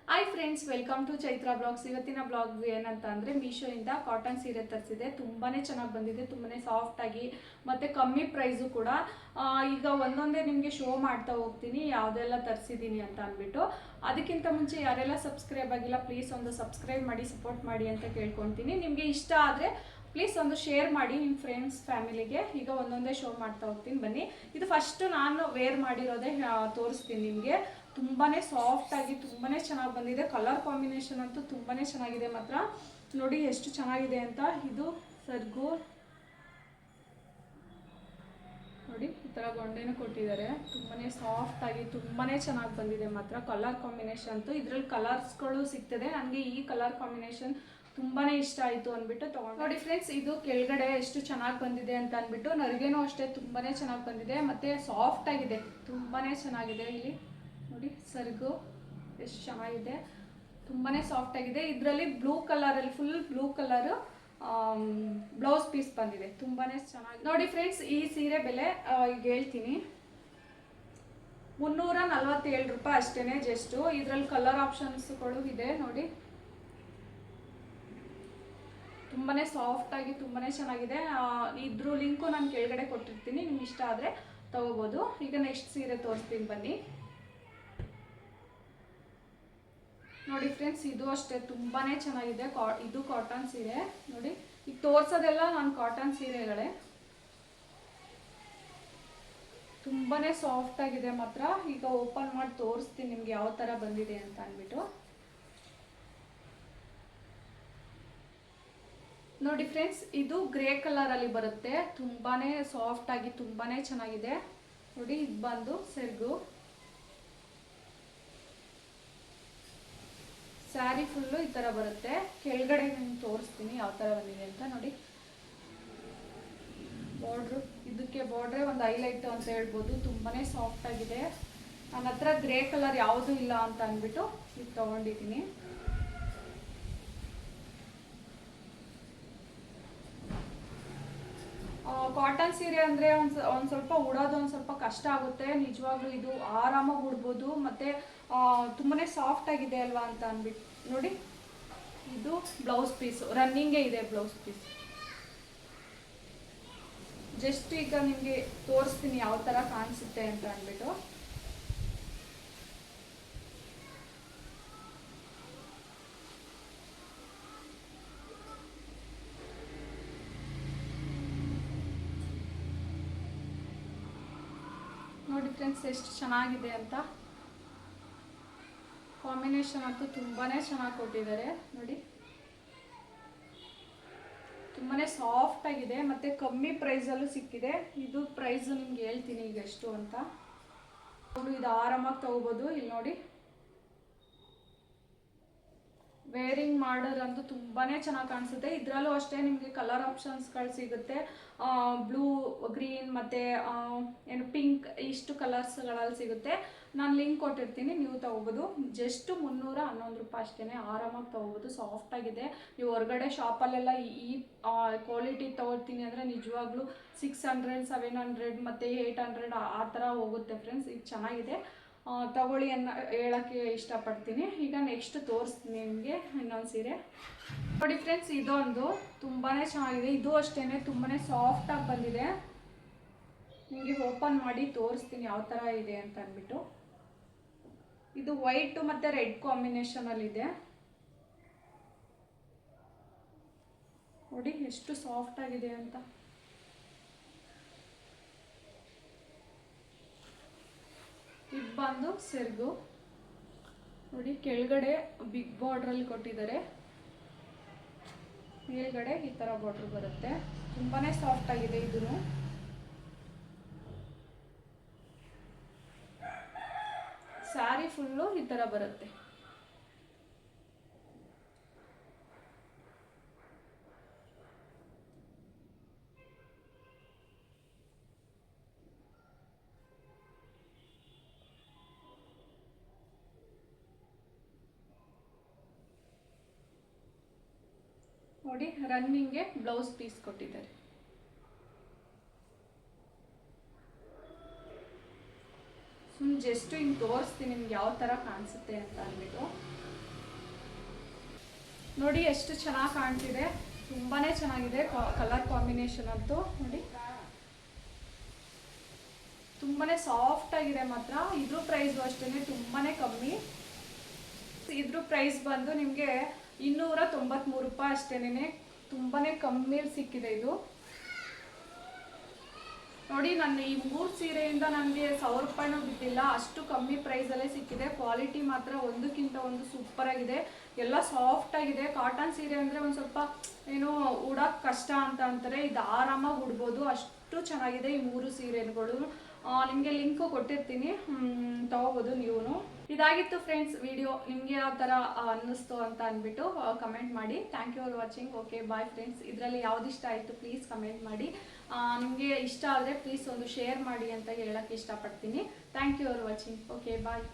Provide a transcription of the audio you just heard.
Hi friends, welcome to Chaitra blogs. ಇವತ್ತಿನ blog ಏನಂತ ಅಂದರೆ ಮೀಶೋಯಿಂದ ಕಾಟನ್ ಸೀರೆ ತರಿಸಿದೆ. ತುಂಬಾ ಚೆನ್ನಾಗಿ ಬಂದಿದೆ, ತುಂಬಾ ಸಾಫ್ಟಾಗಿ ಮತ್ತು ಕಮ್ಮಿ ಪ್ರೈಸು ಕೂಡ. ಈಗ ಒಂದೊಂದೇ ನಿಮಗೆ ಶೋ ಮಾಡ್ತಾ ಹೋಗ್ತೀನಿ ಯಾವುದೆಲ್ಲ ತರಿಸಿದ್ದೀನಿ ಅಂತ ಅಂದ್ಬಿಟ್ಟು. ಅದಕ್ಕಿಂತ ಮುಂಚೆ ಯಾರೆಲ್ಲ ಸಬ್ಸ್ಕ್ರೈಬ್ ಆಗಿಲ್ಲ ಪ್ಲೀಸ್ ಒಂದು ಸಬ್ಸ್ಕ್ರೈಬ್ ಮಾಡಿ, ಸಪೋರ್ಟ್ ಮಾಡಿ ಅಂತ ಕೇಳ್ಕೊತೀನಿ. ನಿಮಗೆ ಇಷ್ಟ ಆದರೆ ಪ್ಲೀಸ್ ಒಂದು ಶೇರ್ ಮಾಡಿ ನಿಮ್ಮ ಫ್ರೆಂಡ್ಸ್ ಫ್ಯಾಮಿಲಿಗೆ. ಈಗ ಒಂದೊಂದೇ ಶೋ ಮಾಡ್ತಾ ಹೋಗ್ತೀನಿ, ಬನ್ನಿ. ಇದು ಫಸ್ಟ್ ನಾನು ವೇರ್ ಮಾಡಿರೋದೇ ತೋರಿಸ್ತೀನಿ ನಿಮಗೆ. ತುಂಬಾ ಸಾಫ್ಟಾಗಿ ತುಂಬಾ ಚೆನ್ನಾಗಿ ಬಂದಿದೆ. ಕಲರ್ ಕಾಂಬಿನೇಷನ್ ಅಂತೂ ತುಂಬಾ ಚೆನ್ನಾಗಿದೆ ಮಾತ್ರ. ನೋಡಿ ಎಷ್ಟು ಚೆನ್ನಾಗಿದೆ ಅಂತ. ಇದು ಸರ್ಗು ನೋಡಿ, ಈ ಥರ ಗೊಂಡೆನೂ ಕೊಟ್ಟಿದ್ದಾರೆ. ತುಂಬಾ ಸಾಫ್ಟಾಗಿ ತುಂಬಾ ಚೆನ್ನಾಗಿ ಬಂದಿದೆ ಮಾತ್ರ. ಕಲರ್ ಕಾಂಬಿನೇಷನ್ ಅಂತೂ ಇದರಲ್ಲಿ ಕಲರ್ಸ್ಗಳು ಸಿಗ್ತದೆ. ನನಗೆ ಈ ಕಲರ್ ಕಾಂಬಿನೇಷನ್ ತುಂಬಾ ಇಷ್ಟ ಆಯಿತು ಅಂದ್ಬಿಟ್ಟು ತೊಗೊಂಡು. ನೋಡಿ ಫ್ರೆಂಡ್ಸ್, ಇದು ಕೆಳಗಡೆ ಎಷ್ಟು ಚೆನ್ನಾಗಿ ಬಂದಿದೆ ಅಂತ ಅಂದ್ಬಿಟ್ಟು. ನರಿಗೆನೂ ಅಷ್ಟೇ ತುಂಬಾ ಚೆನ್ನಾಗಿ ಬಂದಿದೆ ಮತ್ತು ಸಾಫ್ಟಾಗಿದೆ, ತುಂಬಾ ಚೆನ್ನಾಗಿದೆ. ಇಲ್ಲಿ ನೋಡಿ ಸರ್ಗು ಎಷ್ಟು ಚೆನ್ನಾಗಿದೆ, ತುಂಬಾ ಸಾಫ್ಟಾಗಿದೆ. ಇದರಲ್ಲಿ ಬ್ಲೂ ಕಲರಲ್ಲಿ full blue colour blouse piece ಬಂದಿದೆ, ತುಂಬಾ ಚೆನ್ನಾಗಿ. ನೋಡಿ ಫ್ರೆಂಡ್ಸ್, ಈ ಸೀರೆ ಬೆಲೆ ಈಗ ಹೇಳ್ತೀನಿ. 347 ರೂಪಾಯಿ ಅಷ್ಟೇ ಜಸ್ಟು. ಇದರಲ್ಲಿ ಕಲರ್ ಆಪ್ಷನ್ಸ್ಗಳು ಇದೆ ನೋಡಿ. ತುಂಬಾ ಸಾಫ್ಟಾಗಿ ತುಂಬಾ ಚೆನ್ನಾಗಿದೆ. ಇದ್ರ ಲಿಂಕು ನಾನು ಕೆಳಗಡೆ ಕೊಟ್ಟಿರ್ತೀನಿ, ನಿಮ್ಗೆ ಇಷ್ಟ ಆದರೆ ತಗೋಬೋದು. ಈಗ ನೆಕ್ಸ್ಟ್ ಸೀರೆ ತೋರಿಸ್ತೀನಿ ಬನ್ನಿ. ನೋಡಿ ಫ್ರೆಂಡ್ಸ್, ಇದು ಅಷ್ಟೇ ತುಂಬಾ ಚೆನ್ನಾಗಿದೆ. ಇದು ಕಾಟನ್ ಸೀರೆ ನೋಡಿ. ಈಗ ತೋರಿಸೋದೆಲ್ಲ ನಾನು ಕಾಟನ್ ಸೀರೆಗಳೇ. ತುಂಬಾ ಸಾಫ್ಟಾಗಿದೆ ಮಾತ್ರ. ಈಗ ಓಪನ್ ಮಾಡಿ ತೋರಿಸ್ತೀನಿ ನಿಮ್ಗೆ ಯಾವ ಥರ ಬಂದಿದೆ ಅಂತ ಅಂದ್ಬಿಟ್ಟು. ನೋಡಿ ಫ್ರೆಂಡ್ಸ್, ಇದು ಗ್ರೇ ಕಲರಲ್ಲಿ ಬರುತ್ತೆ. ತುಂಬಾ ಸಾಫ್ಟಾಗಿ ತುಂಬಾ ಚೆನ್ನಾಗಿದೆ. ನೋಡಿ, ಇದು ಬಂದು ಸೆರಗು. ಸ್ಯಾರಿ ಫುಲ್ಲು ಈ ಥರ ಬರುತ್ತೆ. ಕೆಳಗಡೆ ನಾನು ತೋರಿಸ್ತೀನಿ ಯಾವ ಥರ ಬಂದಿದೆ ಅಂತ. ನೋಡಿ, ಬಾರ್ಡ್ರು, ಇದಕ್ಕೆ ಬಾರ್ಡ್ರೆ ಒಂದು ಹೈಲೈಟು ಅಂತ ಹೇಳ್ಬೋದು. ತುಂಬಾ ಸಾಫ್ಟಾಗಿದೆ. ನನ್ನ ಹತ್ರ ಗ್ರೇ ಕಲರ್ ಯಾವುದೂ ಇಲ್ಲ ಅಂತ ಅಂದ್ಬಿಟ್ಟು ಇದು ತೊಗೊಂಡಿದ್ದೀನಿ. ಕಾಟನ್ ಸೀರೆ ಅಂದರೆ ಒಂದು ಸ್ವಲ್ಪ ಉಡೋದು ಒಂದು ಸ್ವಲ್ಪ ಕಷ್ಟ ಆಗುತ್ತೆ ನಿಜವಾಗ್ಲೂ. ಇದು ಆರಾಮಾಗಿ ಉಡ್ಬೋದು ಮತ್ತು ತುಂಬಾ ಸಾಫ್ಟಾಗಿದೆ ಅಲ್ವಾ ಅಂತ ಅಂದ್ಬಿಟ್ಟು. ನೋಡಿ, ಇದು ಬ್ಲೌಸ್ ಪೀಸು, ರನ್ನಿಂಗೇ ಇದೆ ಬ್ಲೌಸ್ ಪೀಸ್. ಜಸ್ಟ್ ಈಗ ನಿಮಗೆ ತೋರಿಸ್ತೀನಿ ಯಾವ ಥರ ಕಾಣಿಸುತ್ತೆ ಅಂತ ಅಂದ್ಬಿಟ್ಟು. ನೋಡಿ ಫ್ರೆಂಡ್ಸ್, ಎಷ್ಟು ಚೆನ್ನಾಗಿದೆ ಅಂತ. ಕಾಂಬಿನೇಷನ್ ಅಂತೂ ತುಂಬಾ ಚೆನ್ನಾಗಿ ಕೊಟ್ಟಿದ್ದಾರೆ ನೋಡಿ. ತುಂಬಾ ಸಾಫ್ಟಾಗಿದೆ ಮತ್ತು ಕಮ್ಮಿ ಪ್ರೈಸಲ್ಲೂ ಸಿಕ್ಕಿದೆ. ಇದು ಪ್ರೈಸು ನಿಮ್ಗೆ ಹೇಳ್ತೀನಿ ಈಗ ಎಷ್ಟು ಅಂತ. ಇದು ಆರಾಮಾಗಿ ತೊಗೋಬೋದು. ಇಲ್ಲಿ ನೋಡಿ, ವೇರಿಂಗ್ ಮಾಡೋದಂತೂ ತುಂಬಾ ಚೆನ್ನಾಗಿ ಕಾಣಿಸುತ್ತೆ. ಇದರಲ್ಲೂ ಅಷ್ಟೇ ನಿಮಗೆ ಕಲರ್ ಆಪ್ಷನ್ಸ್ಗಳು ಸಿಗುತ್ತೆ. ಬ್ಲೂ, ಗ್ರೀನ್ ಮತ್ತು ಏನು ಪಿಂಕ್, ಇಷ್ಟು ಕಲರ್ಸ್ಗಳಲ್ಲಿ ಸಿಗುತ್ತೆ. ನಾನು ಲಿಂಕ್ ಕೊಟ್ಟಿರ್ತೀನಿ, ನೀವು ತೊಗೋಬೋದು. ಜಸ್ಟ್ 311 ರೂಪಾಯಿ ಅಷ್ಟೇ, ಆರಾಮಾಗಿ ತೊಗೋಬೋದು. ಸಾಫ್ಟಾಗಿದೆ. ನೀವು ಹೊರಗಡೆ ಶಾಪಲ್ಲೆಲ್ಲ ಈ ಕ್ವಾಲಿಟಿ ತೊಗೊಳ್ತೀನಿ ಅಂದರೆ ನಿಜವಾಗ್ಲೂ 600, 700 ಮತ್ತು 800 ಆ ಥರ ಹೋಗುತ್ತೆ ಫ್ರೆಂಡ್ಸ್. ಇದು ಚೆನ್ನಾಗಿದೆ, ತಗೊಳ್ಳಿ ಅನ್ನೋ ಹೇಳೋಕ್ಕೆ ಇಷ್ಟಪಡ್ತೀನಿ. ಈಗ ನೆಕ್ಸ್ಟ್ ತೋರಿಸ್ತೀನಿ ನಿಮಗೆ ಇನ್ನೊಂದು ಸೀರೆ. ನೋಡಿ ಫ್ರೆಂಡ್ಸ್, ಇದೊಂದು ತುಂಬಾ ಚೆನ್ನಾಗಿದೆ. ಇದು ಅಷ್ಟೇ ತುಂಬಾ ಸಾಫ್ಟಾಗಿ ಬಂದಿದೆ. ನಿಮಗೆ ಓಪನ್ ಮಾಡಿ ತೋರಿಸ್ತೀನಿ ಯಾವ ಥರ ಇದೆ ಅಂತ ಅಂದ್ಬಿಟ್ಟು. ಇದು ವೈಟು ಮತ್ತು ರೆಡ್ ಕಾಂಬಿನೇಷನಲ್ಲಿದೆ. ನೋಡಿ ಎಷ್ಟು ಸಾಫ್ಟಾಗಿದೆ ಅಂತ. ಇದು ಬಂದು ಸೆರಗು ನೋಡಿ. ಕೆಳಗಡೆ ಬಿಗ್ ಬಾರ್ಡ್ರಲ್ಲಿ ಕೊಟ್ಟಿದ್ದಾರೆ, ಮೇಲ್ಗಡೆ ಈ ಥರ ಬಾರ್ಡ್ರ್ ಬರುತ್ತೆ. ತುಂಬಾ ಸಾಫ್ಟಾಗಿದೆ. ಇದೂ ಸ್ಯಾರಿ ಫುಲ್ಲು ಈ ಥರ ಬರುತ್ತೆ. ನೋಡಿ, ರನ್ನಿಂಗ್ಗೆ ಬ್ಲೌಸ್ ಪೀಸ್ ಕೊಟ್ಟಿದ್ದಾರೆ. ಜಸ್ಟ್ ಹಿಂಗೆ ತೋರಿಸ್ತೀನಿ ನಿಮ್ಗೆ ಯಾವ ಥರ ಕಾಣಿಸುತ್ತೆ ಅಂತ ಅಂದ್ಬಿಟ್ಟು. ನೋಡಿ ಎಷ್ಟು ಚೆನ್ನಾಗಿ ಕಾಣ್ತಿದೆ, ತುಂಬಾ ಚೆನ್ನಾಗಿದೆ ಕಲರ್ ಕಾಂಬಿನೇಷನ್ ಅಂತೂ ನೋಡಿ, ತುಂಬಾ ಸಾಫ್ಟ್ ಆಗಿದೆ ಮಾತ್ರ. ಇದ್ರ ಪ್ರೈಸು ಅಷ್ಟೇ ತುಂಬಾ ಕಮ್ಮಿ. ಇದ್ರ ಪ್ರೈಸ್ ಬಂದು ನಿಮಗೆ 293 ರೂಪಾಯಿ ಅಷ್ಟೇನೆ, ತುಂಬಾ ಕಮ್ಮಿಯಲ್ಲಿ ಸಿಕ್ಕಿದೆ ಇದು. ನೋಡಿ ನನ್ನ ಈ 3 ಸೀರೆಯಿಂದ ನನಗೆ 1000 ರೂಪಾಯಿನೂ ಬಿದ್ದಿಲ್ಲ, ಅಷ್ಟು ಕಮ್ಮಿ ಪ್ರೈಸಲ್ಲೇ ಸಿಕ್ಕಿದೆ. ಕ್ವಾಲಿಟಿ ಮಾತ್ರ ಒಂದಕ್ಕಿಂತ ಒಂದು ಸೂಪರ್ ಆಗಿದೆ, ಎಲ್ಲ ಸಾಫ್ಟ್ ಆಗಿದೆ. ಕಾಟನ್ ಸೀರೆ ಅಂದರೆ ಒಂದು ಸ್ವಲ್ಪ ಏನು ಉಡೋಕ್ಕೆ ಕಷ್ಟ ಅಂತ ಅಂತಾರೆ, ಇದು ಆರಾಮಾಗಿ ಉಡ್ಬೋದು, ಅಷ್ಟು ಚೆನ್ನಾಗಿದೆ ಈ 3 ಸೀರೆಗಳು. ನಿಮಗೆ ಲಿಂಕು ಕೊಟ್ಟಿರ್ತೀನಿ, ತೊಗೋಬೋದು ನೀವು. ಇದಾಗಿತ್ತು ಫ್ರೆಂಡ್ಸ್ ವಿಡಿಯೋ. ನಿಮಗೆ ಯಾವ ಥರ ಅನ್ನಿಸ್ತು ಅಂತ ಅಂದ್ಬಿಟ್ಟು ಕಮೆಂಟ್ ಮಾಡಿ. Thank you for watching. Okay bye friends. ಇದರಲ್ಲಿ ಯಾವ್ದು ಇಷ್ಟ ಆಯಿತು ಪ್ಲೀಸ್ ಕಮೆಂಟ್ ಮಾಡಿ. ನಿಮಗೆ ಇಷ್ಟ ಆದರೆ ಪ್ಲೀಸ್ ಒಂದು ಶೇರ್ ಮಾಡಿ ಅಂತ ಹೇಳೋಕ್ಕೆ ಇಷ್ಟಪಡ್ತೀನಿ. Thank you for watching. Okay bye.